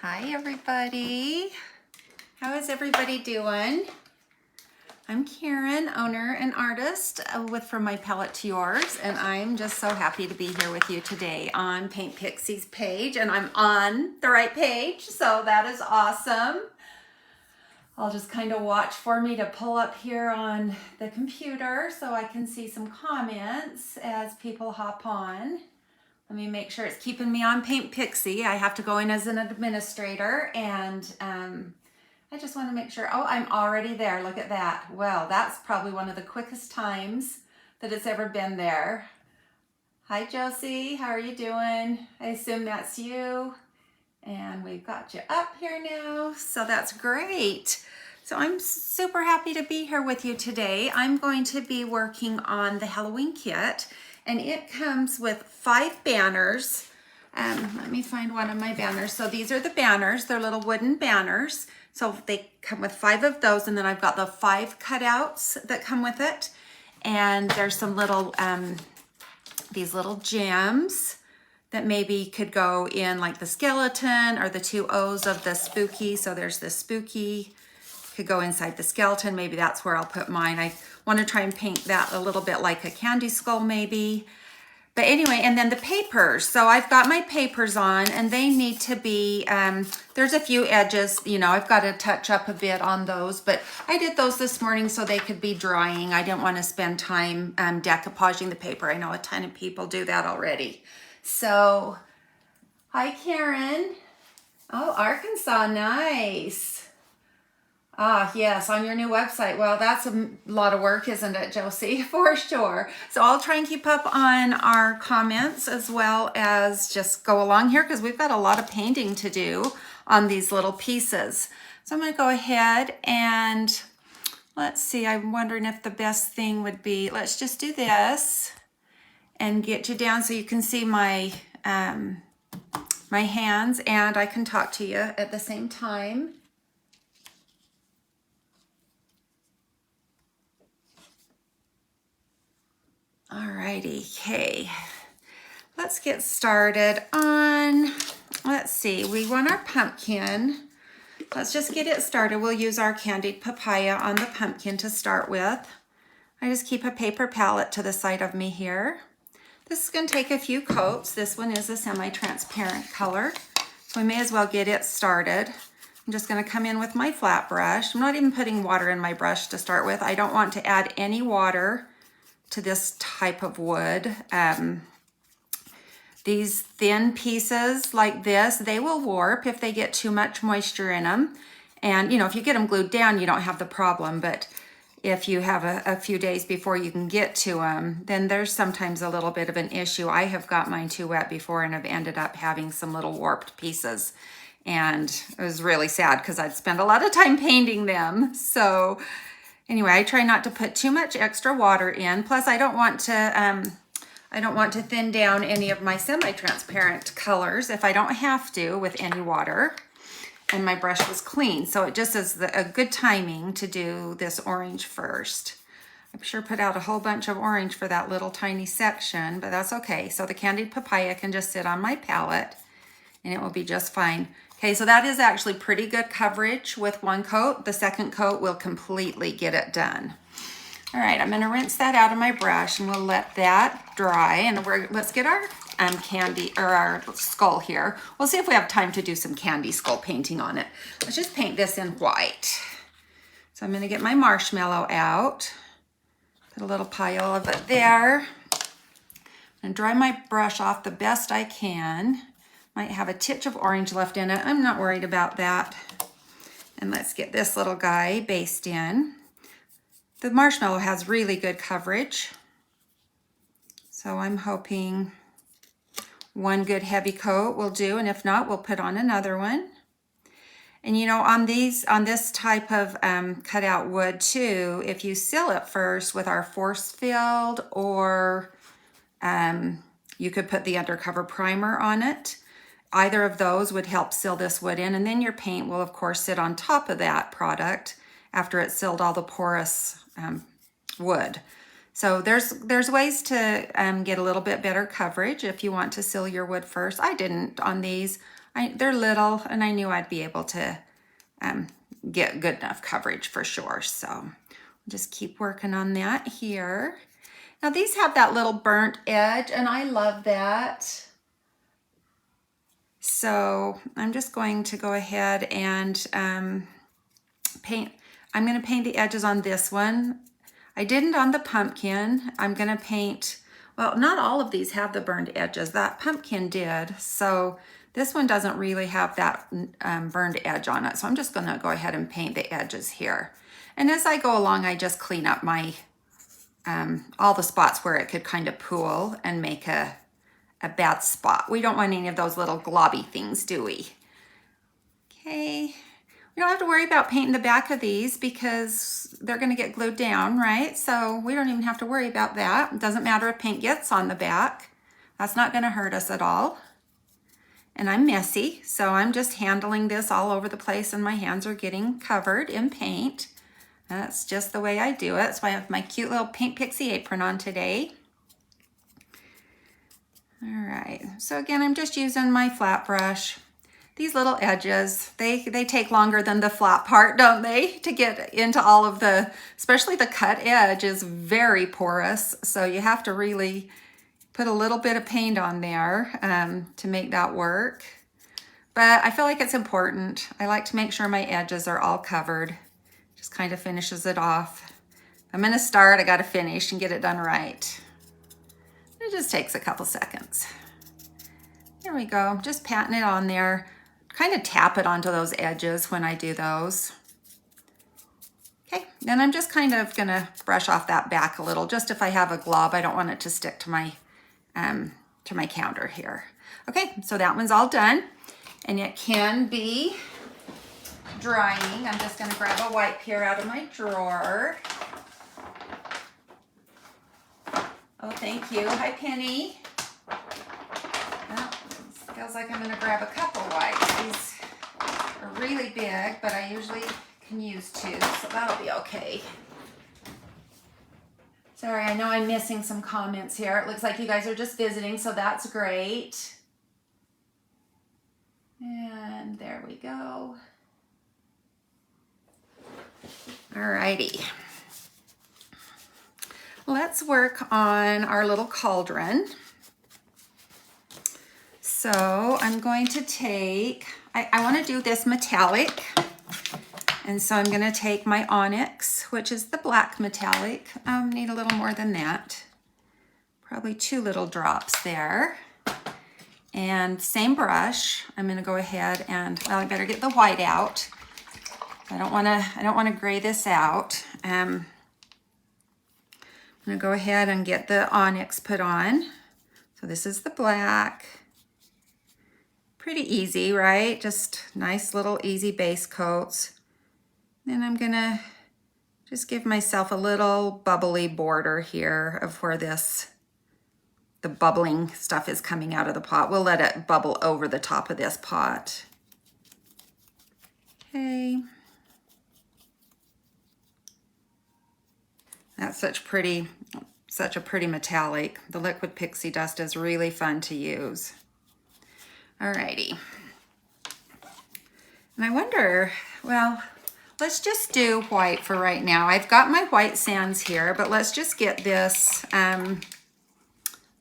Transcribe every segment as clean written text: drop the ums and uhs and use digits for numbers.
Hi everybody. How is everybody doing? I'm Karen, owner and artist from My Palette to Yours, and I'm just so happy to be here with you today on Paint Pixie's page, and I'm on the right page, so that is awesome. I'll just kind of watch for me to pull up here on the computer so I can see some comments as people hop on. Let me make sure it's keeping me on Paint Pixie. I have to go in as an administrator, and I just want to make sure. Oh, I'm already there. Look at that. Well, that's probably one of the quickest times that it's ever been there. Hi, Josie. How are you doing? I assume that's you. And we've got you up here now, so that's great. So I'm super happy to be here with you today. I'm going to be working on the Halloween kit, and it comes with 5 banners. Let me find one of my banners. So these are the banners. They're little wooden banners. So they come with 5 of those, and then I've got the 5 cutouts that come with it. And there's some little, these little gems that maybe could go in like the skeleton or the 2 O's of the spooky. So there's the spooky, could go inside the skeleton. Maybe that's where I'll put mine. I want to try and paint that a little bit like a candy skull maybe. But anyway, and then the papers. So I've got my papers on, and they need to be, there's a few edges, you know, I've got to touch up a bit on those, but I did those this morning so they could be drying. I didn't want to spend time decoupaging the paper. I know a ton of people do that already. So, hi Karen. Oh, Arkansas, nice. Ah, yes, on your new website. Well, that's a lot of work, isn't it, Josie? For sure. So I'll try and keep up on our comments as well as just go along here because we've got a lot of painting to do on these little pieces. So I'm going to go ahead and let's see. I'm wondering if the best thing would be, let's just do this and get you down so you can see my, my hands, and I can talk to you at the same time. Alrighty, okay, let's get started on, let's see, we want our pumpkin. Let's just get it started. We'll use our candied papaya on the pumpkin to start with. I just keep a paper palette to the side of me here. This is going to take a few coats. This one is a semi-transparent color, so we may as well get it started. I'm just going to come in with my flat brush. I'm not even putting water in my brush to start with. I don't want to add any water to this type of wood. These thin pieces like this, they will warp if they get too much moisture in them. And you know, if you get them glued down, you don't have the problem, but if you have a few days before you can get to them, then there's sometimes a little bit of an issue. I have got mine too wet before, and I've ended up having some little warped pieces. And it was really sad because I'd spent a lot of time painting them. So anyway, I try not to put too much extra water in. Plus, I don't want to thin down any of my semi-transparent colors if I don't have to with any water. And my brush was clean, so it just is a good timing to do this orange first. I'm sure put out a whole bunch of orange for that little tiny section, but that's okay. So the candied papaya can just sit on my palette, and it will be just fine. Okay, so that is actually pretty good coverage with one coat. The second coat will completely get it done. All right, I'm gonna rinse that out of my brush, and we'll let that dry. And let's get our candy, or our skull here. We'll see if we have time to do some candy skull painting on it. Let's just paint this in white. So I'm gonna get my marshmallow out. Put a little pile of it there. And dry my brush off the best I can. Might have a titch of orange left in it. I'm not worried about that. And let's get this little guy based in. The marshmallow has really good coverage. So I'm hoping one good heavy coat will do, and if not, we'll put on another one. And you know, on this type of cutout wood too, if you seal it first with our force filled, or you could put the undercover primer on it. Either of those would help seal this wood in, and then your paint will of course sit on top of that product after it's sealed all the porous wood. So there's ways to get a little bit better coverage if you want to seal your wood first. I didn't on these. They're little, and I knew I'd be able to get good enough coverage for sure. So just keep working on that here. Now these have that little burnt edge, and I love that. So I'm just going to go ahead and paint. I'm going to paint the edges on this one. I didn't on the pumpkin. I'm going to paint, well, not all of these have the burned edges. That pumpkin did. So this one doesn't really have that burned edge on it. So I'm just going to go ahead and paint the edges here. And as I go along, I just clean up my, all the spots where it could kind of pool and make a bad spot. We don't want any of those little globby things, do we? Okay. We don't have to worry about painting the back of these because they're going to get glued down, right? So we don't even have to worry about that. It doesn't matter if paint gets on the back. That's not going to hurt us at all. And I'm messy, so I'm just handling this all over the place and my hands are getting covered in paint. That's just the way I do it. That's why I have my cute little Paint Pixie apron on today. All right, so again, I'm just using my flat brush. These little edges, they take longer than the flat part, don't they? To get into all of the, especially the cut edge is very porous. So you have to really put a little bit of paint on there to make that work. But I feel like it's important. I like to make sure my edges are all covered. Just kind of finishes it off. I'm gonna start, I gotta finish and get it done right. It just takes a couple seconds. There we go, just patting it on there. Kind of tap it onto those edges when I do those. Okay, then I'm just kind of gonna brush off that back a little, just if I have a glob, I don't want it to stick to my counter here. Okay, so that one's all done, and it can be drying. I'm just gonna grab a wipe here out of my drawer. Oh, thank you. Hi, Penny. Well, feels like I'm gonna grab a couple wipes. These are really big, but I usually can use two, so that'll be okay. Sorry, I know I'm missing some comments here. It looks like you guys are just visiting, so that's great. And there we go. Alrighty. Let's work on our little cauldron. So I'm going to take, I want to do this metallic. And so I'm going to take my onyx, which is the black metallic. Need a little more than that. Probably 2 little drops there. And same brush, I'm going to go ahead and, well, I better get the white out. I don't want to gray this out. I'm going to go ahead and get the onyx put on. So this is the black. Pretty easy, right? Just nice little easy base coats. Then I'm gonna just give myself a little bubbly border here of where the bubbling stuff is coming out of the pot. We'll let it bubble over the top of this pot. Okay. That's such a pretty metallic. The liquid pixie dust is really fun to use. Alrighty. And I wonder, well, let's just do white for right now. I've got my white sands here, but let's just get this, the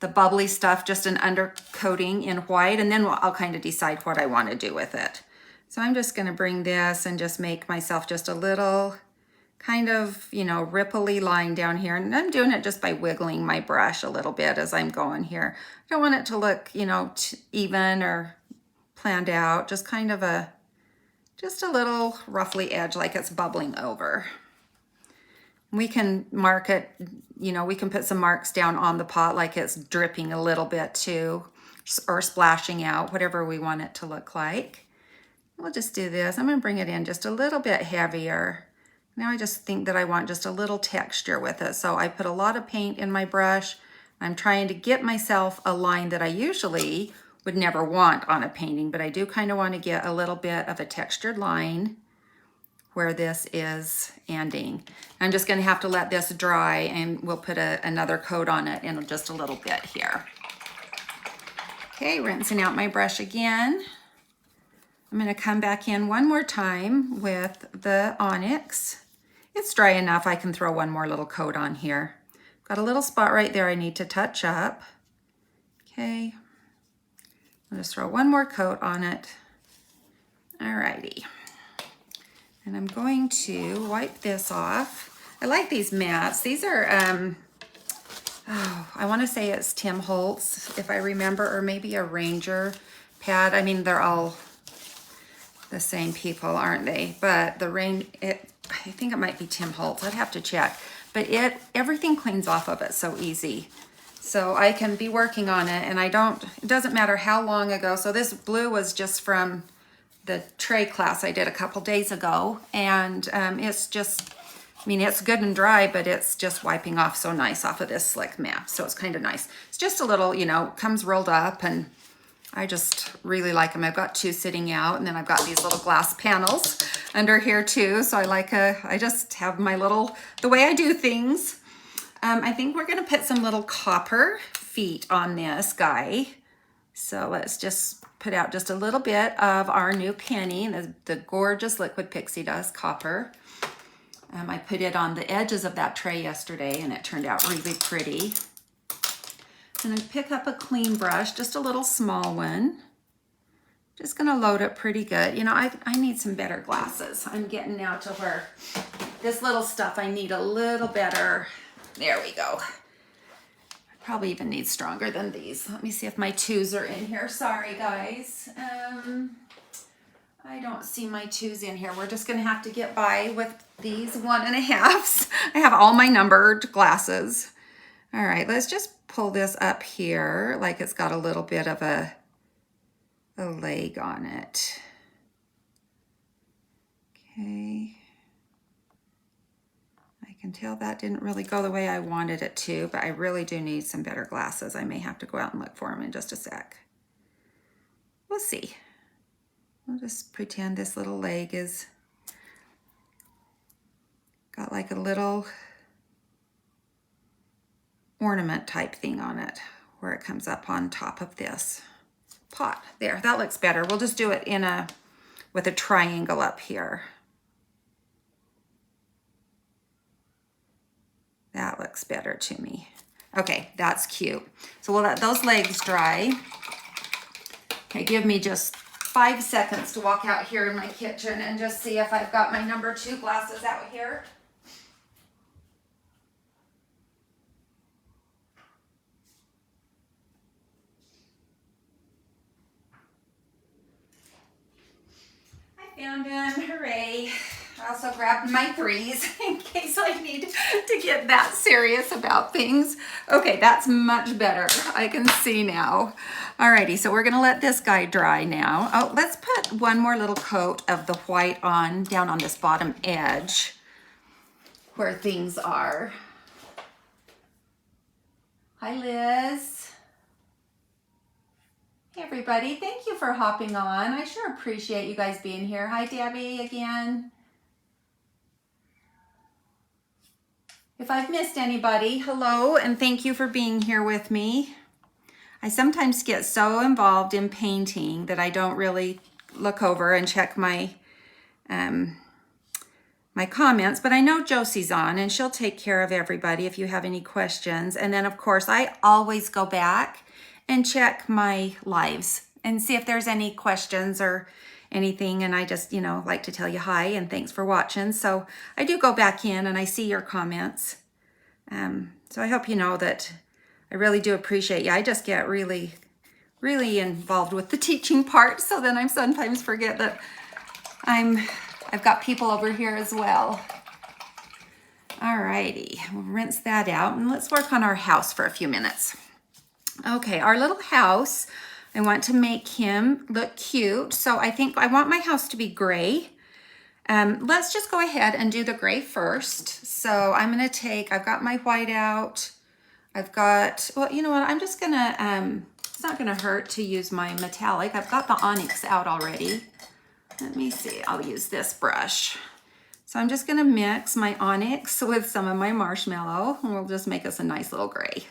bubbly stuff, just an undercoating in white, and then I'll kind of decide what I want to do with it. So I'm just going to bring this and just make myself just a little kind of, you know, ripply line down here. And I'm doing it just by wiggling my brush a little bit as I'm going here. I don't want it to look, you know, even or planned out, just kind of just a little roughly edge like it's bubbling over. We can mark it, you know, we can put some marks down on the pot like it's dripping a little bit too, or splashing out, whatever we want it to look like. We'll just do this. I'm going to bring it in just a little bit heavier. Now I just think that I want just a little texture with it. So I put a lot of paint in my brush. I'm trying to get myself a line that I usually would never want on a painting, but I do kind of want to get a little bit of a textured line where this is ending. I'm just gonna have to let this dry and we'll put another coat on it in just a little bit here. Okay, rinsing out my brush again. I'm gonna come back in one more time with the onyx. It's dry enough, I can throw one more little coat on here. Got a little spot right there I need to touch up. Okay, I'll just throw one more coat on it. Alrighty. And I'm going to wipe this off. I like these mats. These are, I want to say it's Tim Holtz, if I remember, or maybe a Ranger pad. I mean, they're all the same people, aren't they? But the I think it might be Tim Holtz. I'd have to check. But everything cleans off of it so easy. So I can be working on it, and it doesn't matter how long ago. So this blue was just from the tray class I did a couple days ago, and it's just, I mean, it's good and dry, but it's just wiping off so nice off of this slick mat, so it's kind of nice. It's just a little, you know, comes rolled up, and I just really like them. I've got two sitting out, and then I've got these little glass panels under here too, so I just have my little, the way I do things. I think we're gonna put some little copper feet on this guy, so let's just put out just a little bit of our new penny, the gorgeous liquid pixie dust copper. I put it on the edges of that tray yesterday and it turned out really pretty. And then pick up a clean brush, just a little small one. Just gonna load it pretty good. You know, I need some better glasses. I'm getting now to where this little stuff I need a little better. There we go. Probably even need stronger than these. Let me see if my 2s are in here. Sorry, guys. I don't see my 2s in here. We're just gonna have to get by with these 1.5s. I have all my numbered glasses. All right, let's just pull this up here like it's got a little bit of a leg on it. Okay. I can tell that didn't really go the way I wanted it to, but I really do need some better glasses. I may have to go out and look for them in just a sec. We'll see. We'll just pretend this little leg is got like a little ornament type thing on it where it comes up on top of this pot. There, that looks better. We'll just do it with a triangle up here. That looks better to me. Okay, that's cute. So we'll let those legs dry. Okay, give me just 5 seconds to walk out here in my kitchen and just see if I've got my number 2 glasses out here. I found them, hooray. I also grabbed my 3s in case I need to get that serious about things. Okay, that's much better. I can see now. Alrighty, so we're gonna let this guy dry now. Oh, let's put one more little coat of the white on, down on this bottom edge where things are. Hi, Liz. Hey, everybody. Thank you for hopping on. I sure appreciate you guys being here. Hi, Debbie, again. If I've missed anybody, hello, and thank you for being here with me. I sometimes get so involved in painting that I don't really look over and check my my comments, but I know Josie's on and she'll take care of everybody if you have any questions. And then of course, I always go back and check my lives and see if there's any questions or anything. And I just, you know, like to tell you hi and thanks for watching. So I do go back in and I see your comments. So I hope you know that I really do appreciate you. I just get really, really involved with the teaching part. So then I sometimes forget that I've got people over here as well. All righty, we'll rinse that out and let's work on our house for a few minutes. Okay, our little house, I want to make him look cute. So I think I want my house to be gray. Let's just go ahead and do the gray first. So I'm gonna take, I've got my white out. I've got, well, you know what? I'm just gonna, it's not gonna hurt to use my metallic. I've got the onyx out already. Let me see, I'll use this brush. So I'm just gonna mix my onyx with some of my marshmallow, and we'll just make us a nice little gray.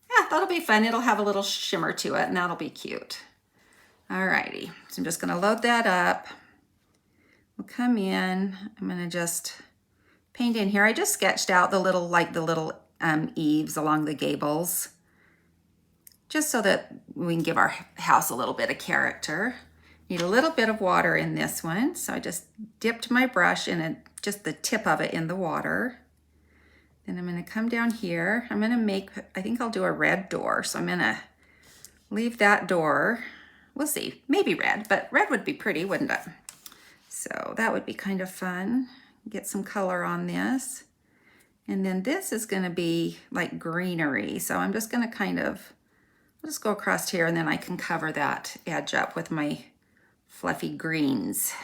Yeah, that'll be fun. It'll have a little shimmer to it, and that'll be cute. Alrighty, so I'm just gonna load that up. We'll come in, I'm gonna just paint in here. I just sketched out the little eaves along the gables, just so that we can give our house a little bit of character. Need a little bit of water in this one, so I just dipped my brush in just the tip of it in the water. Then I'm gonna come down here. I'm gonna make, I think I'll do a red door, so I'm gonna leave that door. We'll see, maybe red, but red would be pretty, wouldn't it? So that would be kind of fun. Get some color on this. And then this is gonna be like greenery, so I'm just gonna I'll just go across here, and then I can cover that edge up with my fluffy greens.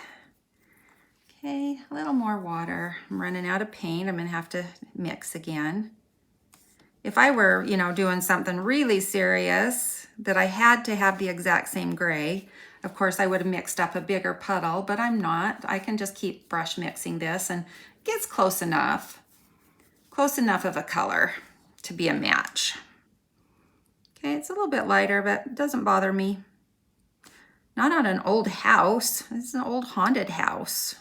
Okay, a little more water. I'm running out of paint. I'm gonna have to mix again. If I were, doing something really serious that I had to have the exact same gray, of course I would have mixed up a bigger puddle, but I'm not. I can just keep brush mixing this, and it gets close enough of a color to be a match. Okay, it's a little bit lighter, but it doesn't bother me. Not on an old house. This is an old haunted house.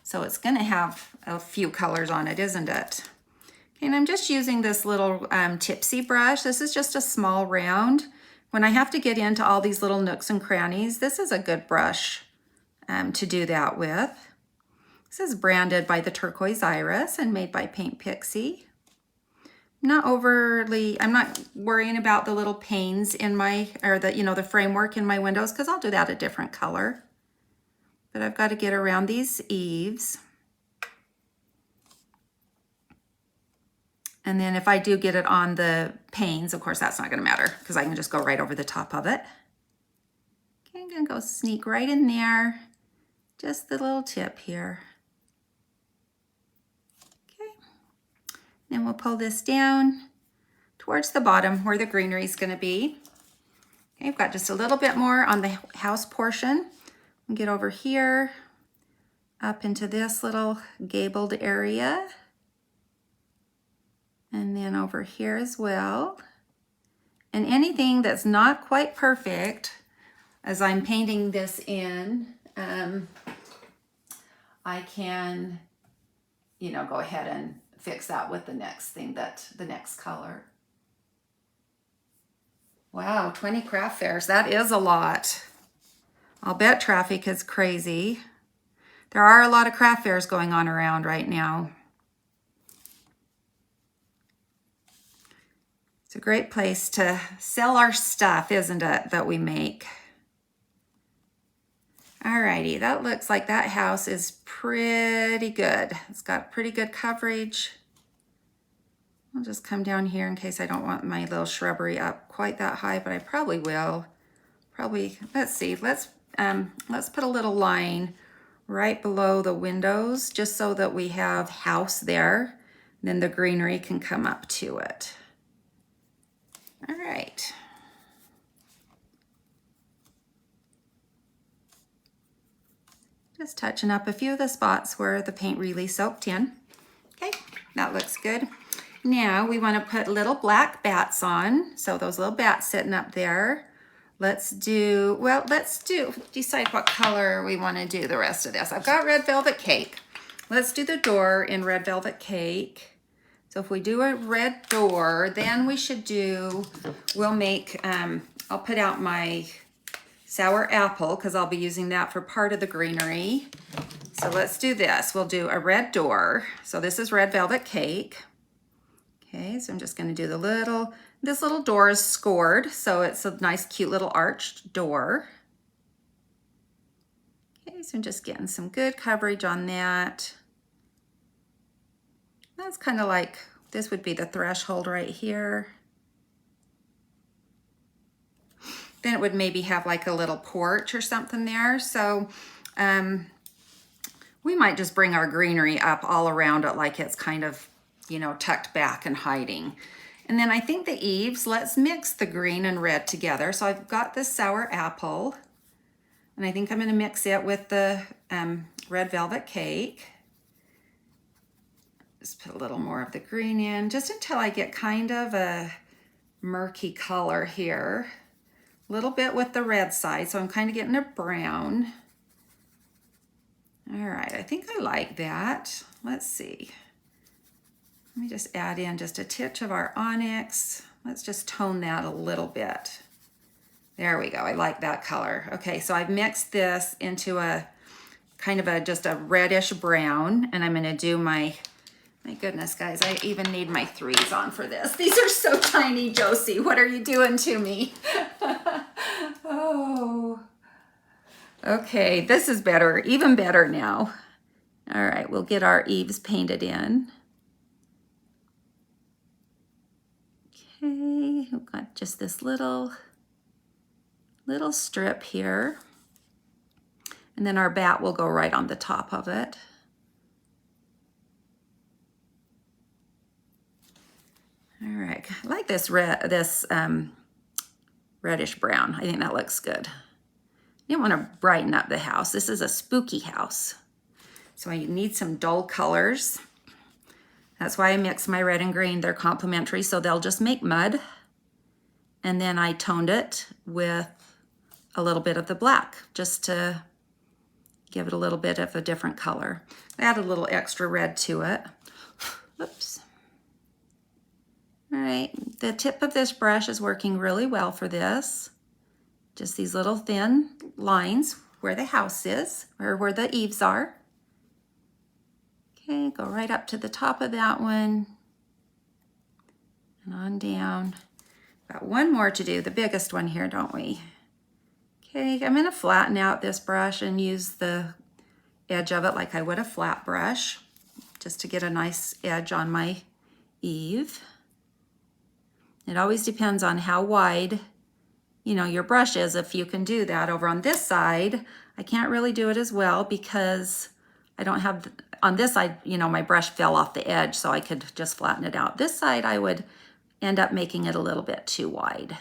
So it's gonna have a few colors on it, isn't it? Okay, and I'm just using this little tipsy brush. This is just a small round. When I have to get into all these little nooks and crannies, this is a good brush to do that with. This is branded by the Turquoise Iris and made by Paint Pixie. I'm not worrying about the little panes in the framework in my windows, because I'll do that a different color. But I've got to get around these eaves. And then if I do get it on the panes, of course that's not gonna matter, because I can just go right over the top of it. Okay, I'm gonna go sneak right in there. Just the little tip here. Then we'll pull this down towards the bottom where the greenery is going to be. Okay, I've got just a little bit more on the house portion. I'll get over here, up into this little gabled area. And then over here as well. And anything that's not quite perfect, as I'm painting this in, I can, go ahead and fix that with the next color. Wow, 20 craft fairs, that is a lot. I'll bet traffic is crazy. There are a lot of craft fairs going on around right now. It's a great place to sell our stuff, isn't it, that we make. Alrighty, that looks like that house is pretty good. It's got pretty good coverage. I'll just come down here in case I don't want my little shrubbery up quite that high, but I probably will. Let's see, let's put a little line right below the windows, just so that we have house there. Then the greenery can come up to it. All right. Just touching up a few of the spots where the paint really soaked in. Okay, that looks good. Now we want to put little black bats on. So those little bats sitting up there. Let's decide what color we want to do the rest of this. I've got red velvet cake. Let's do the door in red velvet cake. So if we do a red door, then I'll put out my sour apple, because I'll be using that for part of the greenery. So let's do this. We'll do a red door. So this is red velvet cake. Okay, so I'm just going to do this little door is scored, so it's a nice cute little arched door. Okay, so I'm just getting some good coverage on that. That's kind of like, this would be the threshold right here. Then it would maybe have like a little porch or something there. So we might just bring our greenery up all around it, like it's kind of, tucked back and hiding. And then I think the eaves, let's mix the green and red together. So I've got this sour apple. And I think I'm going to mix it with the red velvet cake. Just put a little more of the green in, just until I get kind of a murky color here. A little bit with the red side, so I'm kind of getting a brown. All right, I think I like that. Let's see. Let me just add in just a titch of our onyx. Let's just tone that a little bit. There we go, I like that color. Okay, so I've mixed this into a kind of just a reddish brown, and I'm gonna do my goodness, guys, I even need my 3s on for this. These are so tiny, Josie. What are you doing to me? Oh. Okay, this is better, even better now. All right, we'll get our eaves painted in. Okay, we've got just this little strip here. And then our bat will go right on the top of it. All right, I like this reddish brown. I think that looks good. You want to brighten up the house. This is a spooky house. So I need some dull colors. That's why I mix my red and green. They're complementary, so they'll just make mud. And then I toned it with a little bit of the black, just to give it a little bit of a different color. Add a little extra red to it. Oops. All right, the tip of this brush is working really well for this. Just these little thin lines where the house is, or where the eaves are. Okay, go right up to the top of that one and on down. Got one more to do, the biggest one here, don't we? Okay, I'm gonna flatten out this brush and use the edge of it like I would a flat brush, just to get a nice edge on my eave. It always depends on how wide, you know, your brush is, if you can do that. Over on this side, I can't really do it as well because I don't have, on this side, you know, my brush fell off the edge, so I could just flatten it out. This side, I would end up making it a little bit too wide.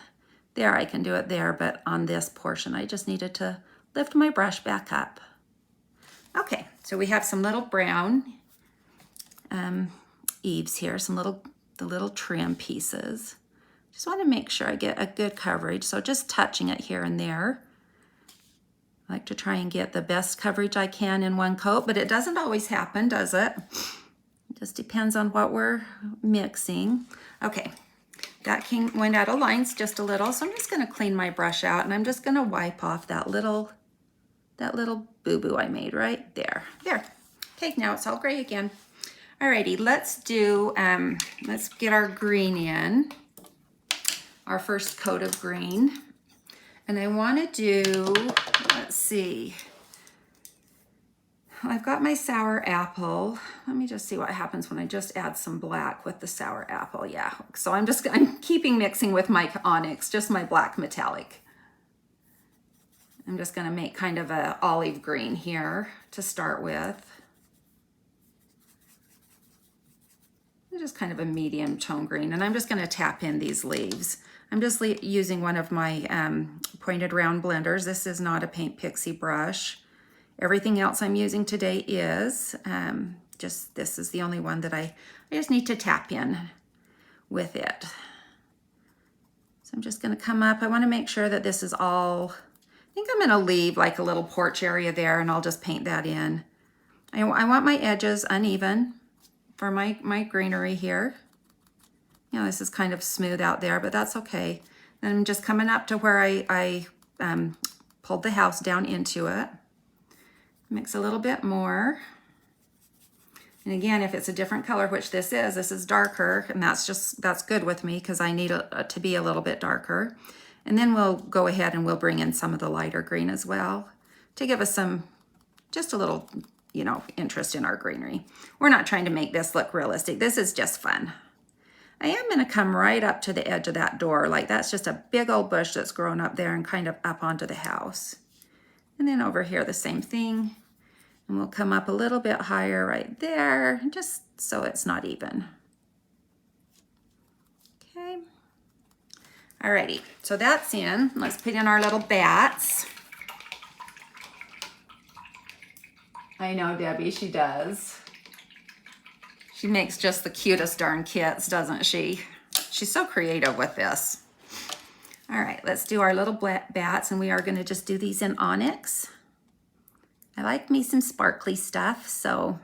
There, I can do it there, but on this portion, I just needed to lift my brush back up. Okay, so we have some little brown eaves here, the little trim pieces. Just want to make sure I get a good coverage, so just touching it here and there. I like to try and get the best coverage I can in one coat, but it doesn't always happen, does it? It just depends on what we're mixing. Okay, that went out of lines just a little, so I'm just going to clean my brush out, and I'm just going to wipe off that little boo-boo I made right there. There. Okay, now it's all gray again. Alrighty, let's get our green in. Our first coat of green. And I want to do, let's see. I've got my sour apple. Let me just see what happens when I just add some black with the sour apple. Yeah, so I'm keeping mixing with my onyx, just my black metallic. I'm just gonna make kind of a olive green here to start with. Just kind of a medium tone green, and I'm just gonna tap in these leaves. I'm just using one of my pointed round blenders. This is not a Paint Pixie brush. Everything else I'm using today is, this is the only one that I just need to tap in with it. So I'm just gonna come up. I wanna make sure that this is all, I think I'm gonna leave like a little porch area there, and I'll just paint that in. I want my edges uneven for my greenery here. You know, this is kind of smooth out there, but that's okay. And I'm just coming up to where I pulled the house down into it. Mix a little bit more. And again, if it's a different color, which this is darker, and that's good with me because I need it to be a little bit darker. And then we'll go ahead and we'll bring in some of the lighter green as well to give us just a little, you know, interest in our greenery. We're not trying to make this look realistic. This is just fun. I am going to come right up to the edge of that door. Like that's just a big old bush that's grown up there and kind of up onto the house. And then over here, the same thing. And we'll come up a little bit higher right there, just so it's not even. Okay. Alrighty, so that's in. Let's put in our little bats. I know, Debbie, she does. She makes just the cutest darn kits, doesn't she? She's so creative with this. All right, let's do our little bats, and we are going to just do these in onyx. I like me some sparkly stuff, so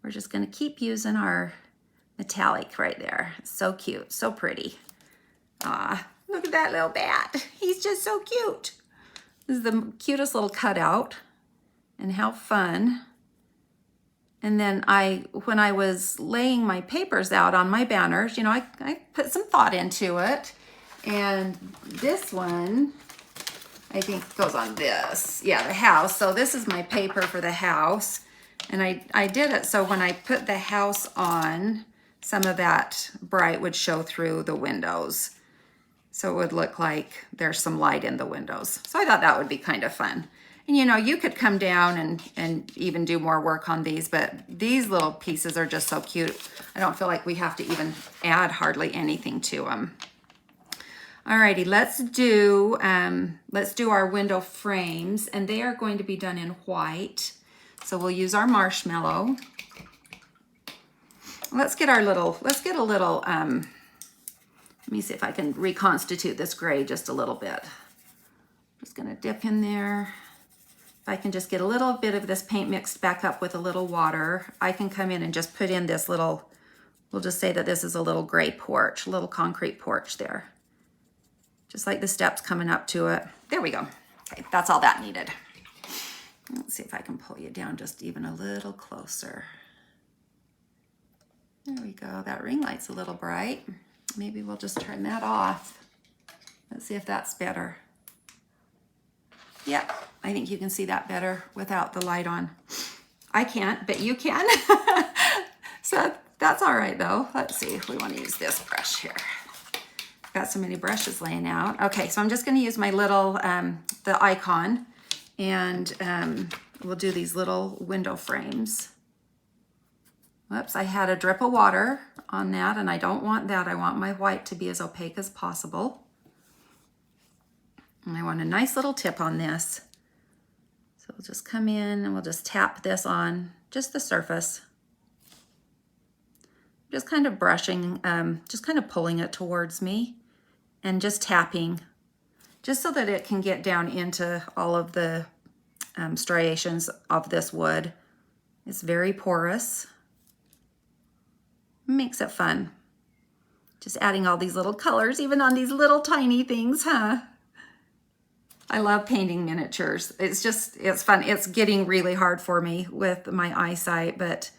we're just going to keep using our metallic right there. So cute, so pretty. Ah, look at that little bat. He's just so cute. This is the cutest little cutout, and how fun. And then when I was laying my papers out on my banners, you know, I put some thought into it. And this one, I think goes on this. Yeah, the house. So this is my paper for the house. And I did it so when I put the house on, some of that bright would show through the windows. So it would look like there's some light in the windows. So I thought that would be kind of fun. And you know, you could come down and even do more work on these, but these little pieces are just so cute. I don't feel like we have to even add hardly anything to them. Alrighty, let's do our window frames, and they are going to be done in white. So we'll use our marshmallow. Let's get a little, let me see if I can reconstitute this gray just a little bit. Just gonna dip in there. If I can just get a little bit of this paint mixed back up with a little water, I can come in and just put in this little, we'll just say that this is a little gray porch, a little concrete porch there. Just like the steps coming up to it. There we go. Okay, that's all that needed. Let's see if I can pull you down just even a little closer. There we go. That ring light's a little bright. Maybe we'll just turn that off. Let's see if that's better. Yep, I think you can see that better without the light on. I can't, but you can. So that's all right though. Let's see if we want to use this brush here. Got so many brushes laying out. Okay, so I'm just going to use my little, the icon, and we'll do these little window frames. Whoops, I had a drip of water on that, and I don't want that. I want my white to be as opaque as possible. And I want a nice little tip on this. So we'll just come in and we'll just tap this on just the surface. Just kind of brushing, just kind of pulling it towards me and just tapping, just so that it can get down into all of the striations of this wood. It's very porous. Makes it fun. Just adding all these little colors, even on these little tiny things, huh? I love painting miniatures. It's fun. It's getting really hard for me with my eyesight, but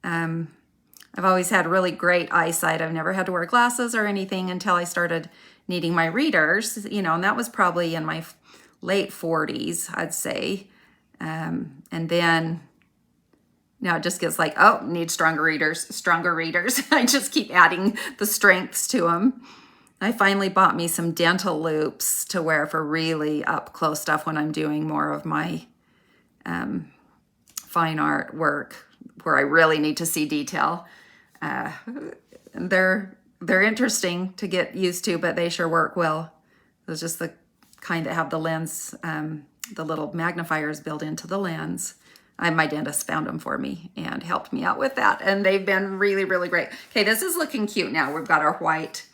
I've always had really great eyesight. I've never had to wear glasses or anything until I started needing my readers, you know, and that was probably in my late 40s, I'd say. And then now it just gets like, oh, need stronger readers. I just keep adding the strengths to them. I finally bought me some dental loops to wear for really up close stuff when I'm doing more of my fine art work where I really need to see detail. They're interesting to get used to, but they sure work well. It's just the kind that have the lens, the little magnifiers built into the lens. My dentist found them for me and helped me out with that, and they've been really, really great. Okay, this is looking cute now. We've got our white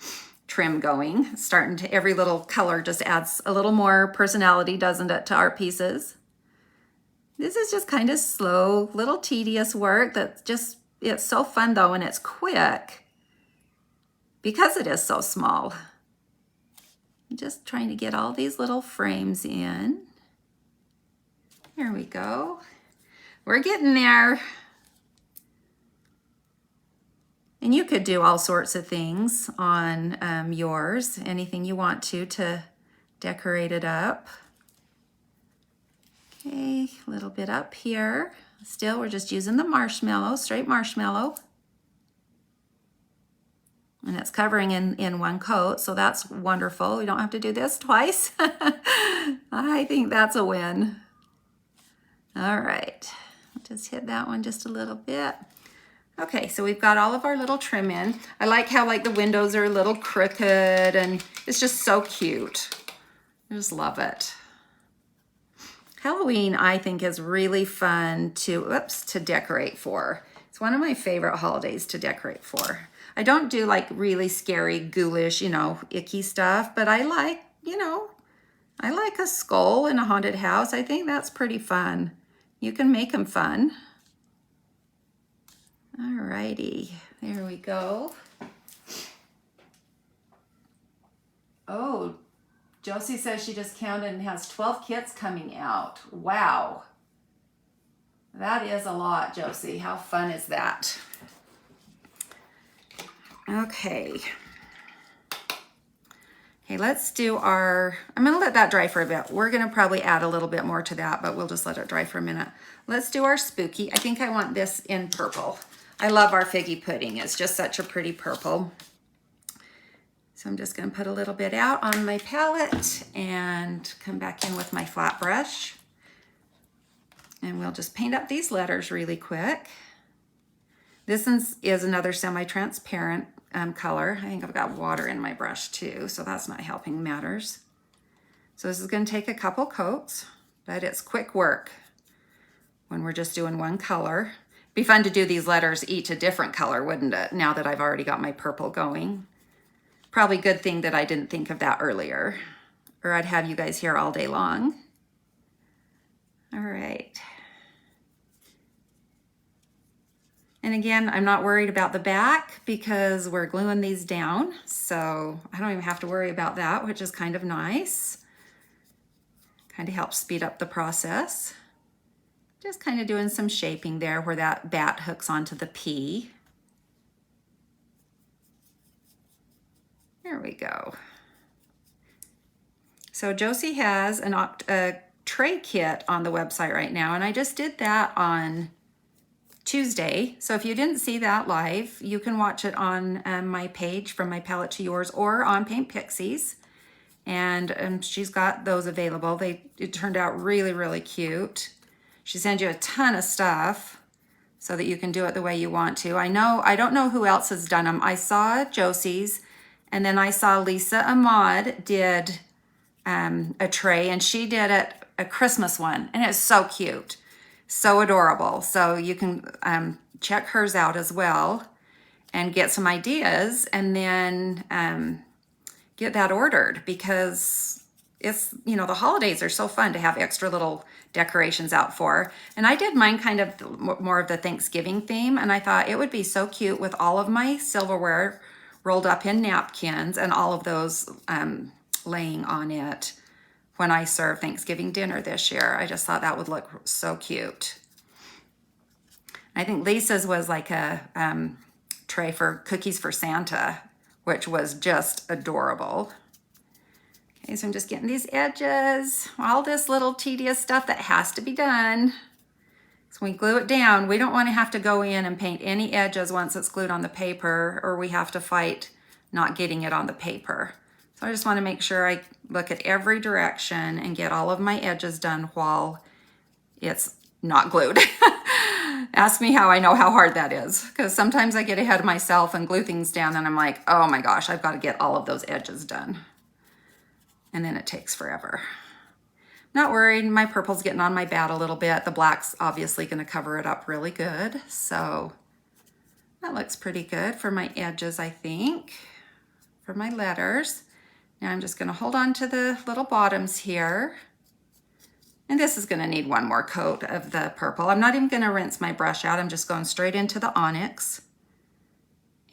trim going. Starting to, every little color just adds a little more personality, doesn't it, to our pieces? This is just kind of slow, little tedious work that's just, it's so fun though, and it's quick because it is so small. I'm just trying to get all these little frames in. Here we go. We're getting there. And you could do all sorts of things on yours, anything you want to decorate it up. Okay, a little bit up here. Still, we're just using the marshmallow, straight marshmallow. And it's covering in one coat, so that's wonderful. We don't have to do this twice. I think that's a win. All right, just hit that one just a little bit. Okay, so we've got all of our little trim in. I like how like the windows are a little crooked, and it's just so cute. I just love it. Halloween, I think, is really fun to decorate for. It's one of my favorite holidays to decorate for. I don't do like really scary, ghoulish, icky stuff, but I like, I like a skull in a haunted house. I think that's pretty fun. You can make them fun. Alrighty, there we go. Oh, Josie says she just counted and has 12 kits coming out. Wow. That is a lot, Josie. How fun is that? Okay. Okay, let's do our, I'm gonna let that dry for a bit. We're gonna probably add a little bit more to that, but we'll just let it dry for a minute. Let's do our spooky. I think I want this in purple. I love our figgy pudding. It's just such a pretty purple. So I'm just gonna put a little bit out on my palette and come back in with my flat brush. And we'll just paint up these letters really quick. This is another semi-transparent color. I think I've got water in my brush too, so that's not helping matters. So this is gonna take a couple coats, but it's quick work when we're just doing one color. Be fun to do these letters each a different color, wouldn't it? Now that I've already got my purple going. Probably good thing that I didn't think of that earlier, or I'd have you guys here all day long. All right. And again, I'm not worried about the back because we're gluing these down, so I don't even have to worry about that, which is kind of nice. Kind of helps speed up the process. Just kind of doing some shaping there where that bat hooks onto the P. There we go. So Josie has a tray kit on the website right now, and I just did that on Tuesday. So if you didn't see that live, you can watch it on my page, From My Palette to Yours, or on Paint Pixies. And she's got those available. It turned out really, really cute. She sends you a ton of stuff so that you can do it the way you want to. I don't know who else has done them. I saw Josie's, and then I saw Lisa Ahmad did a tray, and she did a Christmas one, and it's so cute, so adorable. So you can check hers out as well and get some ideas, and then get that ordered, because it's, the holidays are so fun to have extra little decorations out for. And I did mine kind of more of the Thanksgiving theme, and I thought it would be so cute with all of my silverware rolled up in napkins and all of those laying on it when I serve Thanksgiving dinner this year. I just thought that would look so cute. I think Lisa's was like a tray for cookies for Santa, which was just adorable. Okay, so I'm just getting these edges, all this little tedious stuff that has to be done. So when we glue it down, we don't want to have to go in and paint any edges once it's glued on the paper, or we have to fight not getting it on the paper. So I just want to make sure I look at every direction and get all of my edges done while it's not glued. Ask me how I know how hard that is, because sometimes I get ahead of myself and glue things down and I'm like, oh my gosh, I've got to get all of those edges done. And then it takes forever. Not worried, my purple's getting on my bat a little bit. The black's obviously going to cover it up really good. So that looks pretty good for my edges, I think, for my letters. Now I'm just going to hold on to the little bottoms here. And this is going to need one more coat of the purple. I'm not even going to rinse my brush out. I'm just going straight into the onyx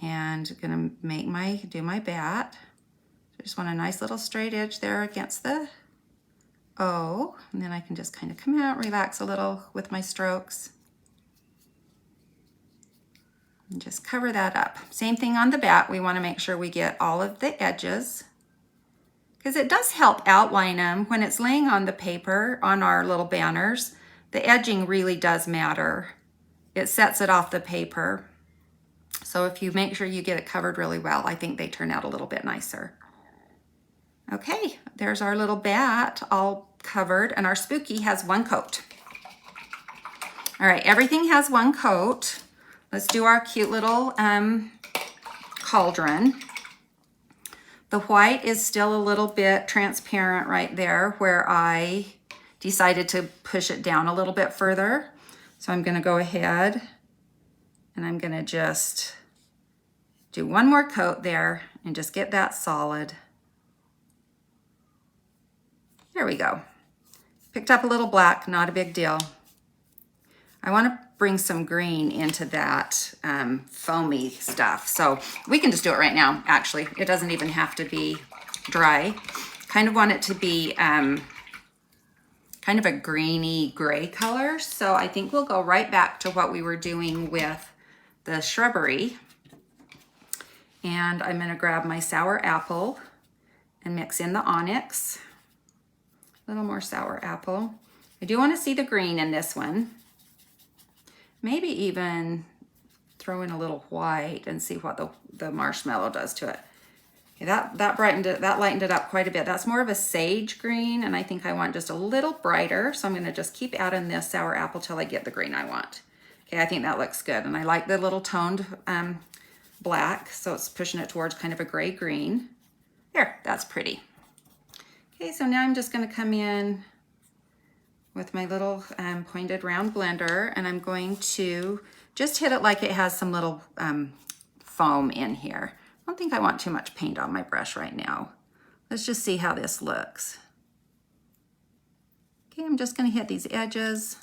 and going to do my bat. Just want a nice little straight edge there against the O, and then I can just kind of come out, relax a little with my strokes, and just cover that up. Same thing on the bat. We want to make sure we get all of the edges, because it does help outline them when it's laying on the paper on our little banners. The edging really does matter. It sets it off the paper. So if you make sure you get it covered really well, I think they turn out a little bit nicer. Okay, there's our little bat all covered, and our spooky has one coat. All right, everything has one coat. Let's do our cute little cauldron. The white is still a little bit transparent right there where I decided to push it down a little bit further. So I'm gonna go ahead and I'm gonna just do one more coat there and just get that solid. There we go. Picked up a little black, not a big deal. I wanna bring some green into that foamy stuff. So we can just do it right now, actually. It doesn't even have to be dry. Kind of want it to be kind of a greeny gray color. So I think we'll go right back to what we were doing with the shrubbery. And I'm gonna grab my sour apple and mix in the onyx. A little more sour apple. I do wanna see the green in this one. Maybe even throw in a little white and see what the marshmallow does to it. Okay, that brightened it, that lightened it up quite a bit. That's more of a sage green, and I think I want just a little brighter. So I'm gonna just keep adding this sour apple till I get the green I want. Okay, I think that looks good. And I like the little toned black, so it's pushing it towards kind of a gray green. There, that's pretty. Okay, so now I'm just gonna come in with my little pointed round blender, and I'm going to just hit it like it has some little foam in here. I don't think I want too much paint on my brush right now. Let's just see how this looks. Okay, I'm just gonna hit these edges.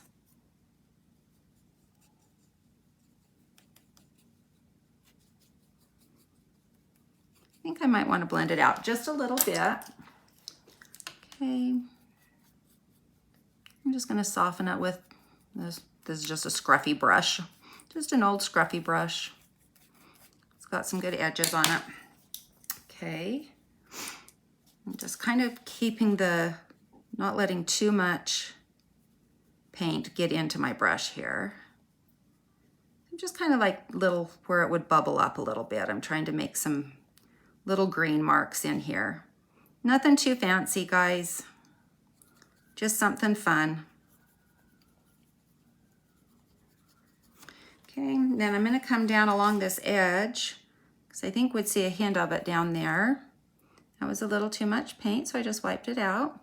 I think I might want to blend it out just a little bit. Okay. I'm just gonna soften it with this. This is just a scruffy brush. Just an old scruffy brush. It's got some good edges on it. Okay. I'm just kind of keeping not letting too much paint get into my brush here. I'm just kind of like little, where it would bubble up a little bit. I'm trying to make some little green marks in here. Nothing too fancy, guys. Just something fun. Okay, then I'm gonna come down along this edge because I think we'd see a hint of it down there. That was a little too much paint, so I just wiped it out.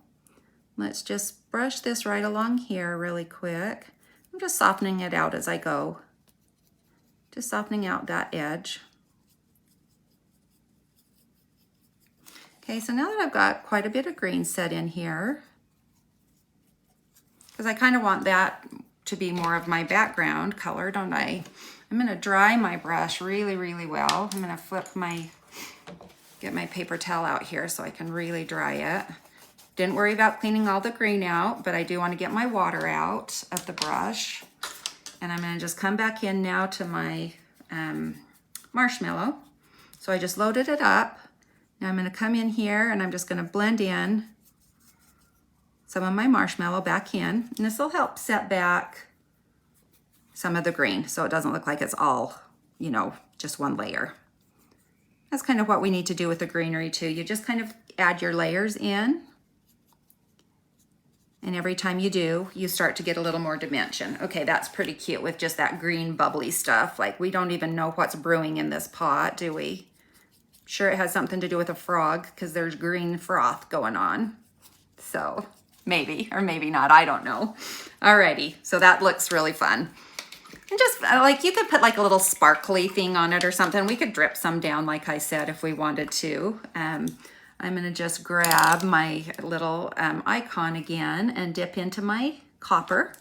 Let's just brush this right along here really quick. I'm just softening it out as I go. Just softening out that edge. Okay, so now that I've got quite a bit of green set in here, because I kind of want that to be more of my background color, don't I? I'm gonna dry my brush really, really well. I'm gonna get my paper towel out here so I can really dry it. Didn't worry about cleaning all the green out, but I do want to get my water out of the brush. And I'm gonna just come back in now to my marshmallow. So I just loaded it up. Now I'm gonna come in here and I'm just gonna blend in some of my marshmallow back in, and this will help set back some of the green so it doesn't look like it's all, you know, just one layer. That's kind of what we need to do with the greenery too. You just kind of add your layers in, and every time you do, you start to get a little more dimension. Okay, that's pretty cute with just that green bubbly stuff. Like, we don't even know what's brewing in this pot, do we? Sure, it has something to do with a frog because there's green froth going on. So maybe, or maybe not, I don't know. Alrighty, so that looks really fun. And just like, you could put like a little sparkly thing on it or something. We could drip some down, like I said, if we wanted to. I'm gonna just grab my little icon again and dip into my copper.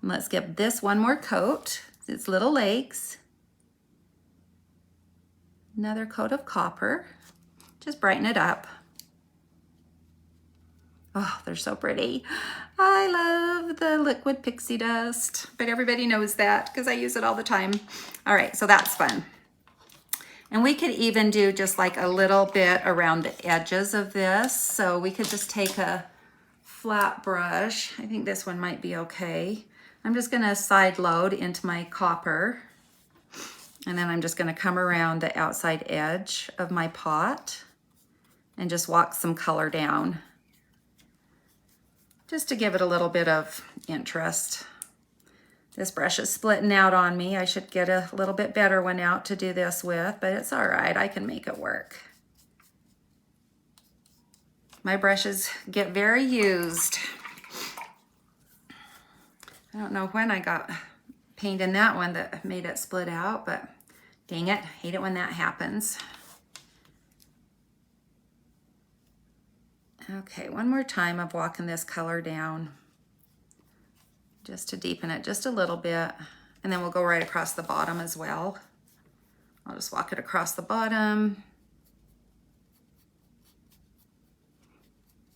And let's give this one more coat. It's little legs. Another coat of copper. Just brighten it up. Oh, they're so pretty. I love the liquid pixie dust, but everybody knows that because I use it all the time. All right, so that's fun. And we could even do just like a little bit around the edges of this. So we could just take a flat brush. I think this one might be okay. I'm just gonna side load into my copper, and then I'm just gonna come around the outside edge of my pot and just walk some color down, just to give it a little bit of interest. This brush is splitting out on me. I should get a little bit better one out to do this with, but it's all right, I can make it work. My brushes get very used. I don't know when I got paint in that one that made it split out, but dang it, hate it when that happens. Okay, one more time of walking this color down just to deepen it just a little bit, and then we'll go right across the bottom as well. I'll just walk it across the bottom.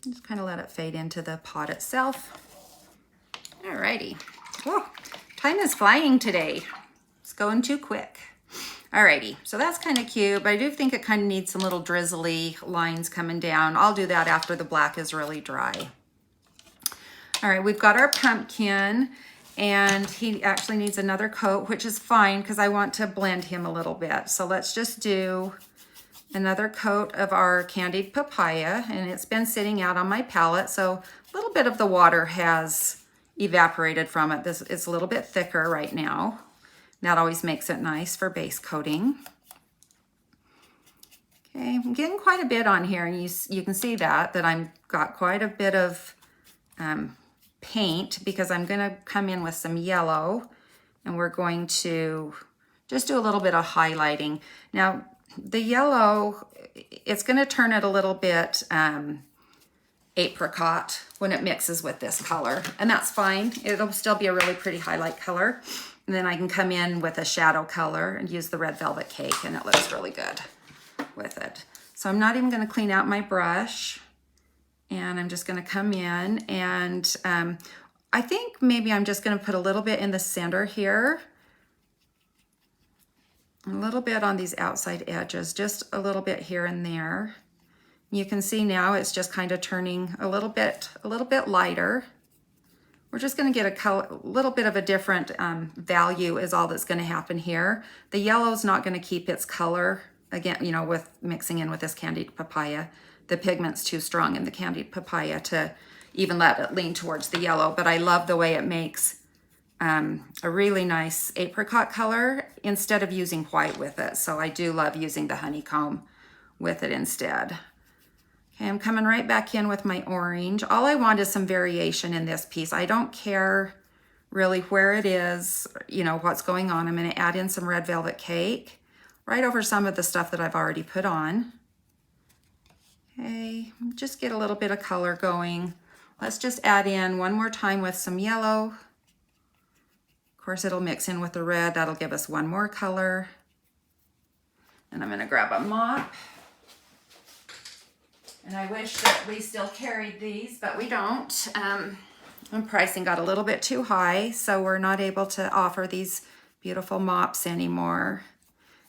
Just kind of let it fade into the pot itself. Alrighty. Whoa, time is flying today. It's going too quick. Alrighty, so that's kind of cute, but I do think it kind of needs some little drizzly lines coming down. I'll do that after the black is really dry. All right, we've got our pumpkin, and he actually needs another coat, which is fine because I want to blend him a little bit. So let's just do another coat of our candied papaya, and it's been sitting out on my palette, so a little bit of the water has evaporated from it. This is a little bit thicker right now. That always makes it nice for base coating. Okay, I'm getting quite a bit on here, and you can see that I've got quite a bit of paint because I'm gonna come in with some yellow, and we're going to just do a little bit of highlighting. Now, the yellow, it's gonna turn it a little bit apricot when it mixes with this color, and that's fine. It'll still be a really pretty highlight color. And then I can come in with a shadow color and use the red velvet cake, and it looks really good with it. So I'm not even gonna clean out my brush, and I'm just gonna come in, and I think maybe I'm just gonna put a little bit in the center here, a little bit on these outside edges, just a little bit here and there. You can see now it's just kind of turning a little bit lighter. We're just going to get a little bit of a different value is all that's going to happen here. The yellow's not going to keep its color, again, you know, with mixing in with this candied papaya. The pigment's too strong in the candied papaya to even let it lean towards the yellow, but I love the way it makes a really nice apricot color instead of using white with it. So I do love using the honeycomb with it instead. Okay, I'm coming right back in with my orange. All I want is some variation in this piece. I don't care really where it is, you know, what's going on. I'm going to add in some red velvet cake right over some of the stuff that I've already put on. Okay, just get a little bit of color going. Let's just add in one more time with some yellow. Of course, it'll mix in with the red. That'll give us one more color. And I'm going to grab a mop. And I wish that we still carried these, but we don't. And pricing got a little bit too high, so we're not able to offer these beautiful mops anymore.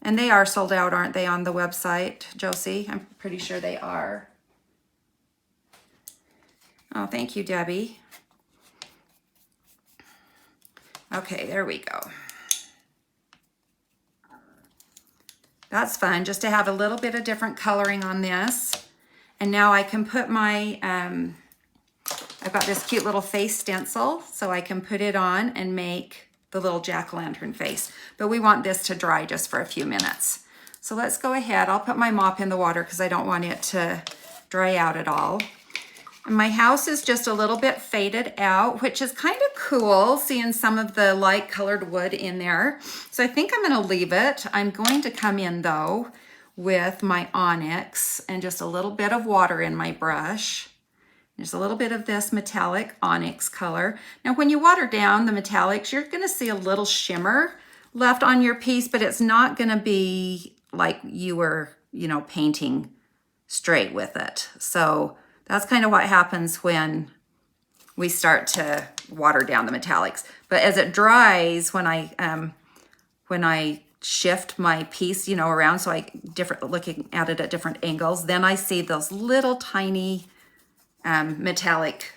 And they are sold out, aren't they, on the website, Josie? I'm pretty sure they are. Oh, thank you, Debbie. Okay, there we go. That's fun, just to have a little bit of different coloring on this. And now I can put my, I've got this cute little face stencil, so I can put it on and make the little jack-o'-lantern face. But we want this to dry just for a few minutes. So let's go ahead. I'll put my mop in the water because I don't want it to dry out at all. And my house is just a little bit faded out, which is kind of cool, seeing some of the light colored wood in there. So I think I'm gonna leave it. I'm going to come in though with my onyx and just a little bit of water in my brush. There's a little bit of this metallic onyx color. Now, when you water down the metallics, you're gonna see a little shimmer left on your piece, but it's not gonna be like you were, you know, painting straight with it. So that's kind of what happens when we start to water down the metallics. But as it dries, when I shift my piece, you know, around, so looking at it at different angles, then I see those little tiny metallic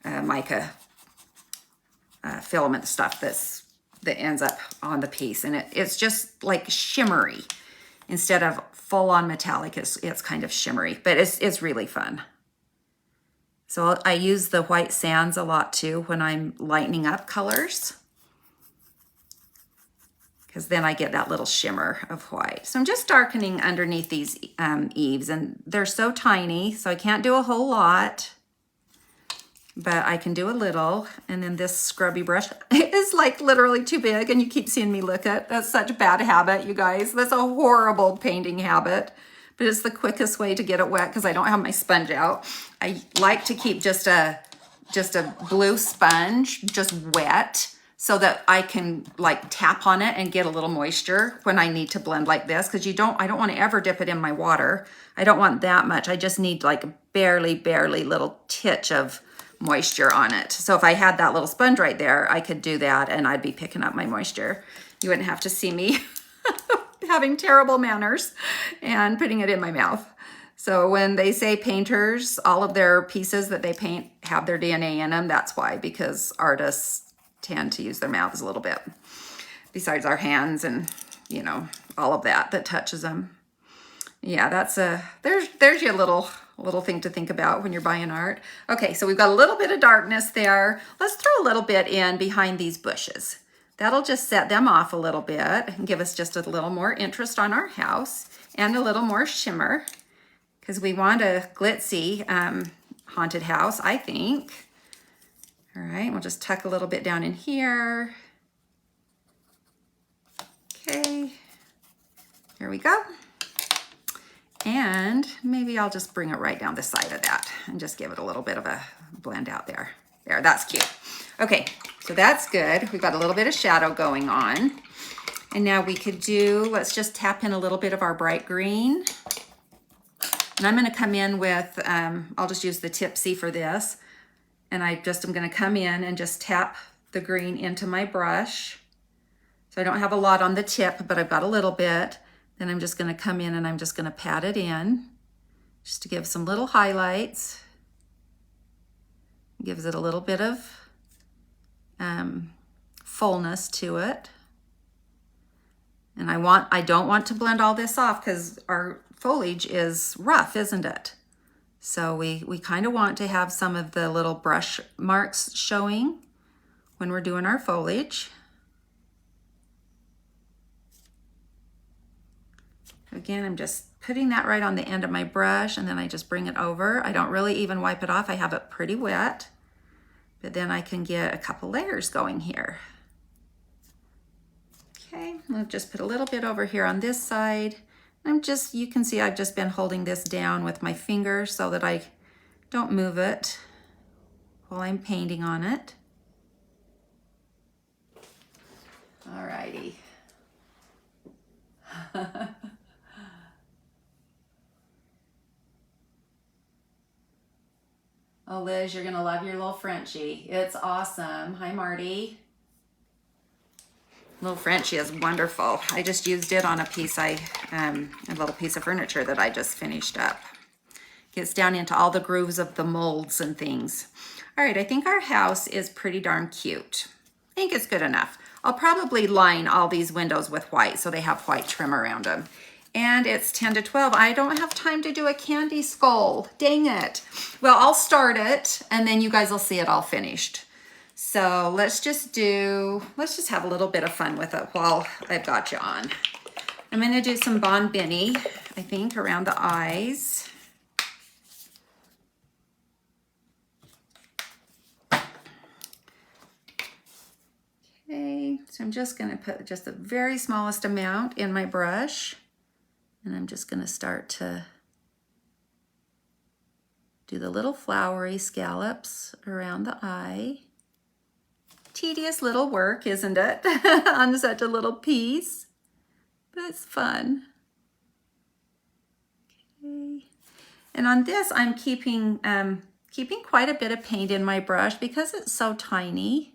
mica filament stuff that ends up on the piece, and it's just like shimmery instead of full-on metallic. It's kind of shimmery, but it's really fun. So I use the white sands a lot too when I'm lightening up colors, because then I get that little shimmer of white. So I'm just darkening underneath these eaves, and they're so tiny, so I can't do a whole lot. but I can do a little. And then this scrubby brush is like literally too big, and you keep seeing me lick it. That's such a bad habit, you guys. That's a horrible painting habit, but it's the quickest way to get it wet because I don't have my sponge out. I like to keep just a blue sponge just wet so that I can like tap on it and get a little moisture when I need to blend like this, because I don't want to ever dip it in my water. I don't want that much. I just need like a barely little titch of moisture on it. So if I had that little sponge right there, I could do that and I'd be picking up my moisture. You wouldn't have to see me having terrible manners and putting it in my mouth. So when they say painters, all of their pieces that they paint have their DNA in them, that's why, because artists tend to use their mouths a little bit, besides our hands and, you know, all of that touches them. Yeah, that's there's your little thing to think about when you're buying art. Okay, so we've got a little bit of darkness there. Let's throw a little bit in behind these bushes. That'll just set them off a little bit and give us just a little more interest on our house and a little more shimmer, because we want a glitzy haunted house, I think. All right, we'll just tuck a little bit down in here. Okay, here we go. And maybe I'll just bring it right down the side of that and just give it a little bit of a blend out there. There, that's cute. Okay, so that's good. We've got a little bit of shadow going on. And now we could do, let's just tap in a little bit of our bright green. And I'm gonna come in with, I'll just use the Tipsy for this. And I just am gonna come in and just tap the green into my brush. So I don't have a lot on the tip, but I've got a little bit. Then I'm just gonna come in and I'm just gonna pat it in just to give some little highlights. Gives it a little bit of fullness to it. And I don't want to blend all this off because our foliage is rough, isn't it? So we kind of want to have some of the little brush marks showing when we're doing our foliage. Again, I'm just putting that right on the end of my brush, and then I just bring it over. I don't really even wipe it off. I have it pretty wet, but then I can get a couple layers going here. Okay, I'll just put a little bit over here on this side. You can see I've just been holding this down with my finger so that I don't move it while I'm painting on it. All righty. Oh, Liz, you're gonna love your little Frenchie. It's awesome. Hi, Marty. Little Frenchie is wonderful. I just used it on a piece, a little piece of furniture that I just finished up. Gets down into all the grooves of the molds and things. All right, I think our house is pretty darn cute. I think it's good enough. I'll probably line all these windows with white so they have white trim around them. And it's 10 to 12. I don't have time to do a candy skull. Dang it. Well, I'll start it and then you guys will see it all finished. So let's just have a little bit of fun with it while I've got you on. I'm gonna do some Bon Benny, I think, around the eyes. Okay, so I'm just gonna put just the very smallest amount in my brush. And I'm just gonna start to do the little flowery scallops around the eye. Tedious little work, isn't it? On such a little piece, but it's fun. Okay. And on this, I'm keeping quite a bit of paint in my brush because it's so tiny.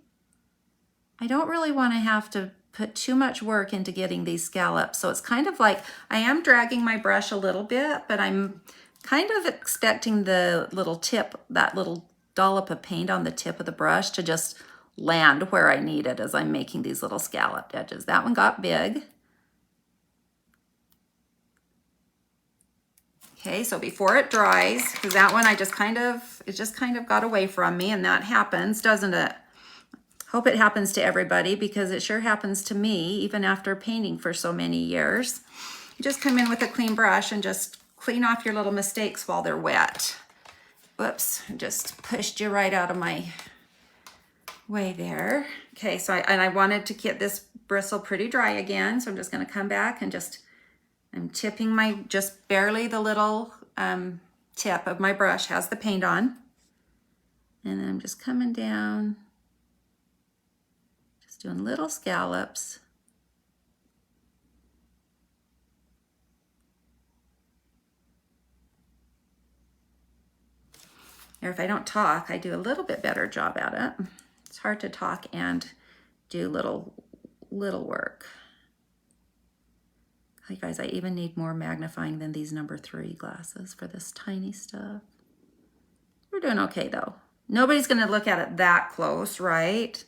I don't really want to have to put too much work into getting these scallops. So it's kind of like, I am dragging my brush a little bit, but I'm kind of expecting the little tip, that little dollop of paint on the tip of the brush to just land where I need it as I'm making these little scalloped edges. That one got big. Okay, so before it dries, because that one it just kind of got away from me, and that happens, doesn't it? Hope it happens to everybody, because it sure happens to me, even after painting for so many years. You just come in with a clean brush and just clean off your little mistakes while they're wet. Whoops, just pushed you right out of my way there. Okay, so I wanted to get this bristle pretty dry again, so I'm just gonna come back and I'm tipping just barely the little tip of my brush has the paint on. And then I'm just coming down, just doing little scallops. Or if I don't talk, I do a little bit better job at it. It's hard to talk and do little work. Hey guys, I even need more magnifying than these number 3 glasses for this tiny stuff. We're doing okay though. Nobody's gonna look at it that close, right?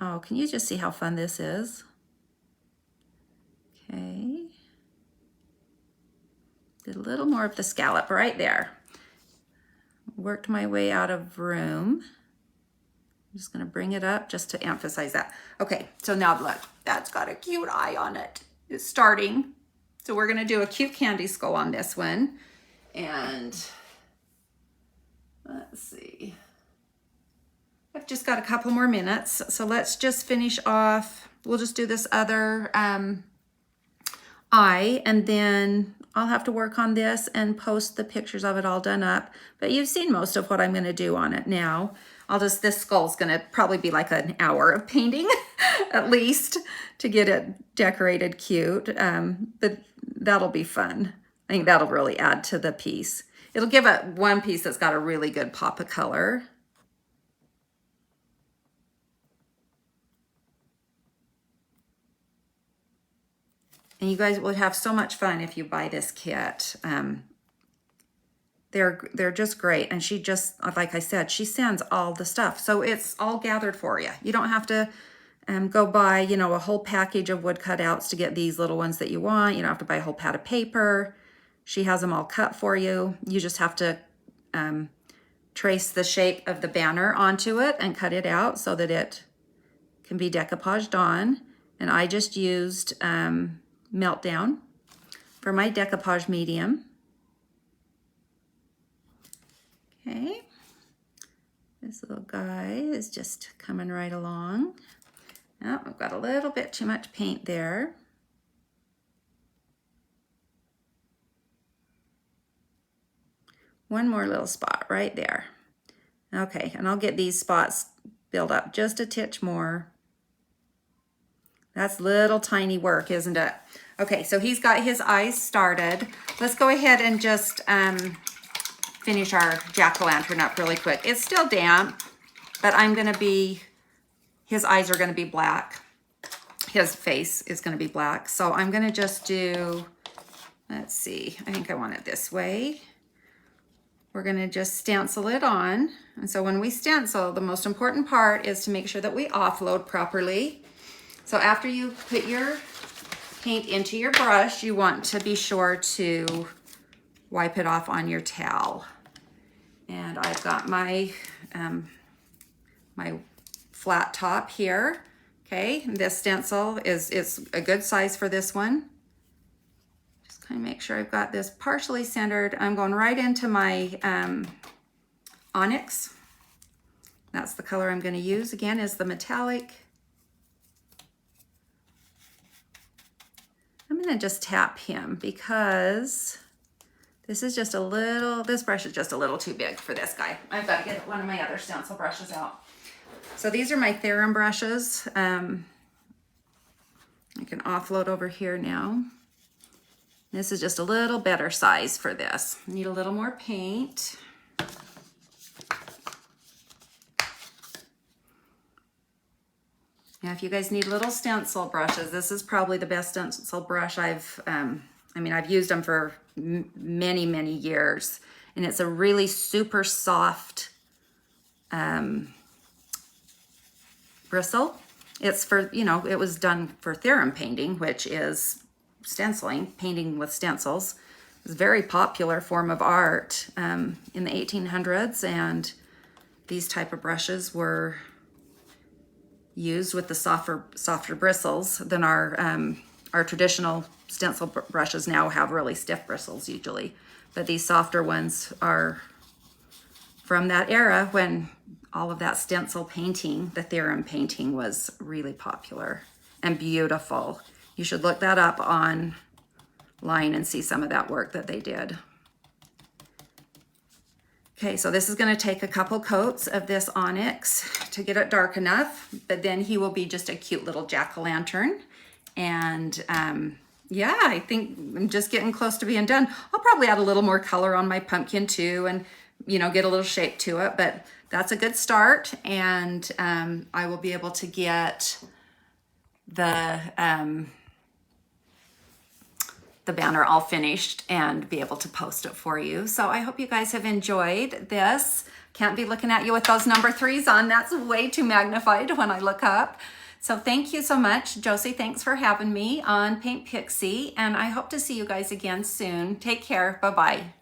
Oh, can you just see how fun this is? Okay. Did a little more of the scallop right there. Worked my way out of room. I'm just gonna bring it up just to emphasize that. Okay, so now look, that's got a cute eye on it. It's starting. So we're gonna do a cute candy skull on this one. And let's see. I've just got a couple more minutes. So let's just finish off. We'll just do this other eye, and then I'll have to work on this and post the pictures of it all done up. But you've seen most of what I'm gonna do on it now. This skull's gonna probably be like an hour of painting at least to get it decorated cute. But that'll be fun. I think that'll really add to the piece. It'll give it one piece that's got a really good pop of color. And you guys will have so much fun if you buy this kit. They're just great. And she just, like I said, she sends all the stuff. So it's all gathered for you. You don't have to go buy, you know, a whole package of wood cutouts to get these little ones that you want. You don't have to buy a whole pad of paper. She has them all cut for you. You just have to trace the shape of the banner onto it and cut it out so that it can be decoupaged on. And I just used Meltdown for my decoupage medium. Okay, this little guy is just coming right along. Oh, I've got a little bit too much paint there. One more little spot right there. Okay, and I'll get these spots built up just a titch more. That's little tiny work, isn't it? Okay, so he's got his eyes started. Let's go ahead and just finish our jack-o'-lantern up really quick. It's still damp, but his eyes are gonna be black. His face is gonna be black. So I'm gonna just do, let's see, I think I want it this way. We're gonna just stencil it on. And so when we stencil, the most important part is to make sure that we offload properly. So after you put your paint into your brush, you want to be sure to wipe it off on your towel. And I've got my, my flat top here. Okay, this stencil is a good size for this one. Just kind of make sure I've got this partially centered. I'm going right into my onyx. That's the color I'm going to use. Again, is the metallic. I'm going to just tap him because this is just this brush is just a little too big for this guy. I've got to get one of my other stencil brushes out. So these are my Theorem brushes. I can offload over here now. This is just a little better size for this. Need a little more paint. Now, if you guys need little stencil brushes, this is probably the best stencil brush I've used them for many, many years. And it's a really super soft bristle. It's for, you know, it was done for Theorem painting, which is stenciling, painting with stencils. It was a very popular form of art in the 1800s, and these type of brushes were used with the softer bristles than our traditional stencil brushes now have really stiff bristles usually. But these softer ones are from that era when all of that stencil painting, the theorem painting, was really popular and beautiful. You should look that up online and see some of that work that they did. Okay, so this is going to take a couple coats of this onyx to get it dark enough, but then he will be just a cute little jack-o'-lantern. And yeah, I think I'm just getting close to being done. I'll probably add a little more color on my pumpkin too, and you know, get a little shape to it, but that's a good start. And I will be able to get the banner all finished and be able to post it for you. So I hope you guys have enjoyed this. Can't be looking at you with those number 3s on. That's way too magnified when I look up. So thank you so much. Josie, thanks for having me on Paint Pixie, and I hope to see you guys again soon. Take care. Bye-bye.